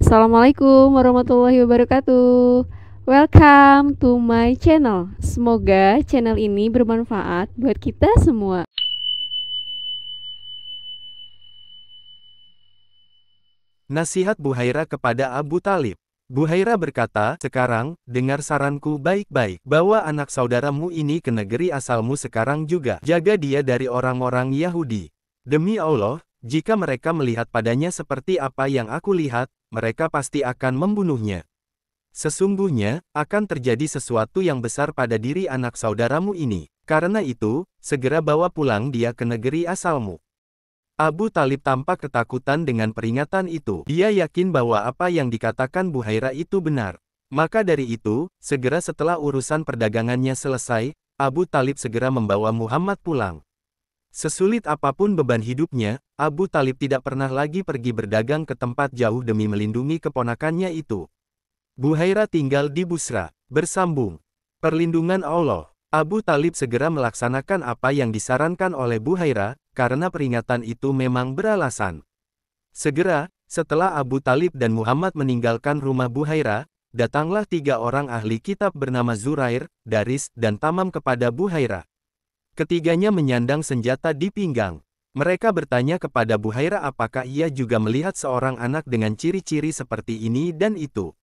Assalamualaikum warahmatullahi wabarakatuh. Welcome to my channel. Semoga channel ini bermanfaat buat kita semua. Nasihat Buhairah kepada Abu Talib. Buhairah berkata, "Sekarang, dengar saranku baik-baik, bawa anak saudaramu ini ke negeri asalmu sekarang juga. Jaga dia dari orang-orang Yahudi. Demi Allah, jika mereka melihat padanya seperti apa yang aku lihat, mereka pasti akan membunuhnya. Sesungguhnya, akan terjadi sesuatu yang besar pada diri anak saudaramu ini. Karena itu, segera bawa pulang dia ke negeri asalmu." Abu Talib tampak ketakutan dengan peringatan itu. Dia yakin bahwa apa yang dikatakan Buhairah itu benar. Maka dari itu, segera setelah urusan perdagangannya selesai, Abu Talib segera membawa Muhammad pulang. Sesulit apapun beban hidupnya, Abu Talib tidak pernah lagi pergi berdagang ke tempat jauh demi melindungi keponakannya itu. Buhairah tinggal di Busra. Bersambung. Perlindungan Allah. Abu Talib segera melaksanakan apa yang disarankan oleh Buhairah, karena peringatan itu memang beralasan. Segera, setelah Abu Talib dan Muhammad meninggalkan rumah Buhairah, datanglah 3 orang ahli kitab bernama Zurair, Daris, dan Tamam kepada Buhairah. Ketiganya menyandang senjata di pinggang. Mereka bertanya kepada Buhairah apakah ia juga melihat seorang anak dengan ciri-ciri seperti ini dan itu.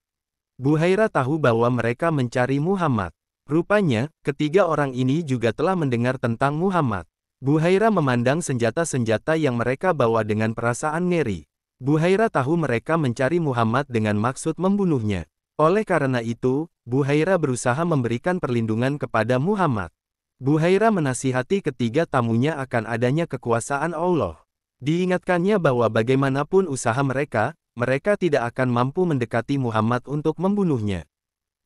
Buhairah tahu bahwa mereka mencari Muhammad. Rupanya, ketiga orang ini juga telah mendengar tentang Muhammad. Buhairah memandang senjata-senjata yang mereka bawa dengan perasaan ngeri. Buhairah tahu mereka mencari Muhammad dengan maksud membunuhnya. Oleh karena itu, Buhairah berusaha memberikan perlindungan kepada Muhammad. Buhairah menasihati ketiga tamunya akan adanya kekuasaan Allah. Diingatkannya bahwa bagaimanapun usaha mereka tidak akan mampu mendekati Muhammad untuk membunuhnya.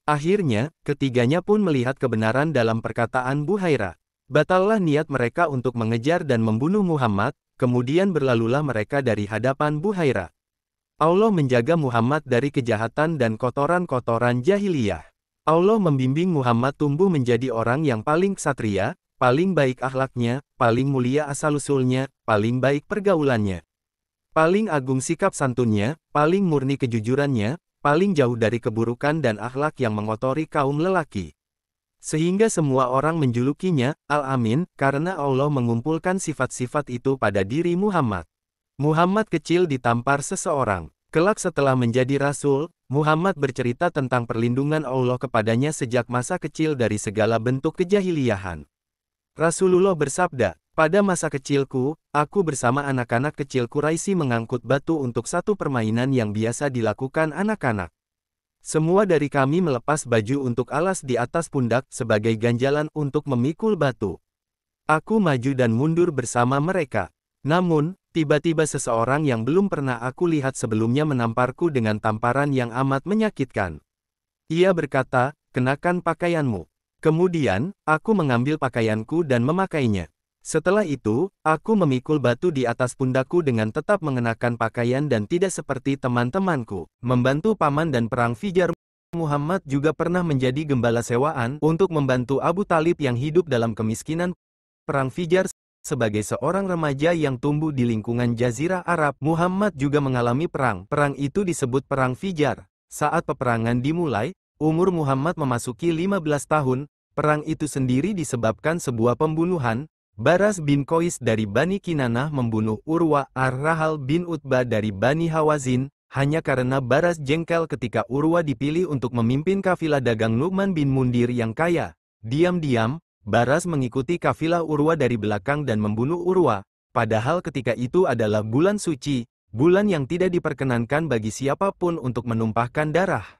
Akhirnya, ketiganya pun melihat kebenaran dalam perkataan Buhairah. Batallah niat mereka untuk mengejar dan membunuh Muhammad, kemudian berlalulah mereka dari hadapan Buhairah. Allah menjaga Muhammad dari kejahatan dan kotoran-kotoran jahiliyah. Allah membimbing Muhammad tumbuh menjadi orang yang paling ksatria, paling baik akhlaknya, paling mulia asal-usulnya, paling baik pergaulannya, paling agung sikap santunnya, paling murni kejujurannya, paling jauh dari keburukan dan akhlak yang mengotori kaum lelaki. Sehingga semua orang menjulukinya, Al-Amin, karena Allah mengumpulkan sifat-sifat itu pada diri Muhammad. Muhammad kecil ditampar seseorang. Kelak setelah menjadi rasul, Muhammad bercerita tentang perlindungan Allah kepadanya sejak masa kecil dari segala bentuk kejahiliyahan. Rasulullah bersabda, "Pada masa kecilku, aku bersama anak-anak kecil Quraisy mengangkut batu untuk satu permainan yang biasa dilakukan anak-anak. Semua dari kami melepas baju untuk alas di atas pundak sebagai ganjalan untuk memikul batu. Aku maju dan mundur bersama mereka. Namun, tiba-tiba seseorang yang belum pernah aku lihat sebelumnya menamparku dengan tamparan yang amat menyakitkan. Ia berkata, 'Kenakan pakaianmu.' Kemudian, aku mengambil pakaianku dan memakainya. Setelah itu, aku memikul batu di atas pundakku dengan tetap mengenakan pakaian dan tidak seperti teman-temanku. Membantu paman dan perang Fijar. Muhammad juga pernah menjadi gembala sewaan untuk membantu Abu Talib yang hidup dalam kemiskinan. Perang Fijar sebagai seorang remaja yang tumbuh di lingkungan Jazirah Arab, Muhammad juga mengalami perang. Perang itu disebut Perang Fijar. Saat peperangan dimulai, umur Muhammad memasuki 15 tahun. Perang itu sendiri disebabkan sebuah pembunuhan. Baras bin Qais dari Bani Kinanah membunuh Urwa ar-Rahal bin Utbah dari Bani Hawazin, hanya karena Baras jengkel ketika Urwa dipilih untuk memimpin kafilah dagang Nu'man bin Mundir yang kaya. Diam-diam, Baras mengikuti kafilah Urwa dari belakang dan membunuh Urwa, padahal ketika itu adalah bulan suci, bulan yang tidak diperkenankan bagi siapapun untuk menumpahkan darah.